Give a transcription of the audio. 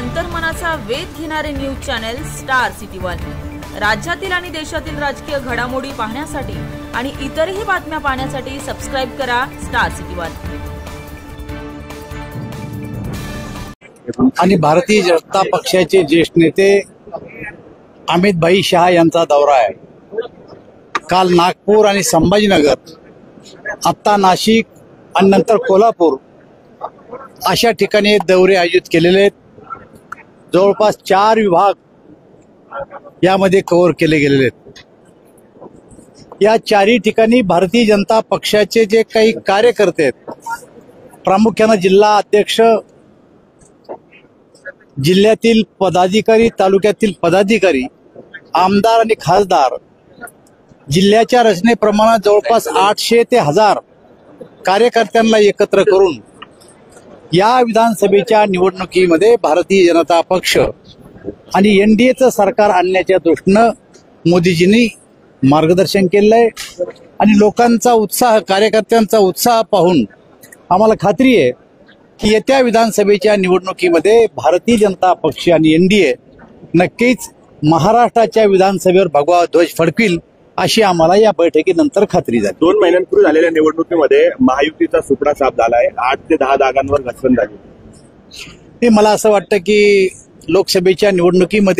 अंतर्मनाचा वेध घेणारे news channel star city one. राज्यातील आणि देशातील राजकीय घडामोडी पाहण्यासाठी आणि इतरही बातम्या पाहण्यासाठी सबस्क्राइब करा स्टार सिटी वन। आणि भारतीय जनता पक्षाचे ज्येष्ठ नेते अमित भाई शाह यांचा दौरा आहे। काल नागपूर आणि संभाजीनगर, आता नाशिक आणि नंतर कोल्हापूर अशा ठिकाणी दौरे आयोजित केलेले आहेत। जवळपास 4 विभाग यामध्ये कव्हर केले गेलेले आहेत। या 4ही ठिकाणी भारतीय जनता पक्षाचे जे काही कार्यकर्ते आहेत, प्रामुख्याने जिल्हा अध्यक्ष, जिल्ह्यातील पदाधिकारी, तालुक्यातील पदाधिकारी, आमदार आणि खासदार, जिल्ह्याच्या रचनेप्रमाणे जवळपास 800 ते 1000 कार्यकर्त्यांना एकत्र करून या विधानसभेच्या निवडणुकीमध्ये भारतीय जनता पक्ष आणि एनडीएचं सरकार आणण्याच्या दृष्टीनं मोदीजींनी मार्गदर्शन केलं आहे। आणि लोकांचा उत्साह, कार्यकर्त्यांचा उत्साह पाहून आम्हाला खात्री आहे की येत्या विधानसभेच्या निवडणुकीमध्ये भारतीय जनता पक्ष आणि एनडीए नक्कीच महाराष्ट्राच्या विधानसभेवर भगवा ध्वज फडकविल अशी आम्हाला या बैठकीनंतर खात्री झाली। 2 महिन्यांपूर्वी झालेल्या निवडणुकीमध्ये महायुतीचा सुपडा साफ झालाय। 8 ते 10 जागांवर घसरण झाली। मला असं वाटतं की लोकसभेच्या निवडणुकीमध्ये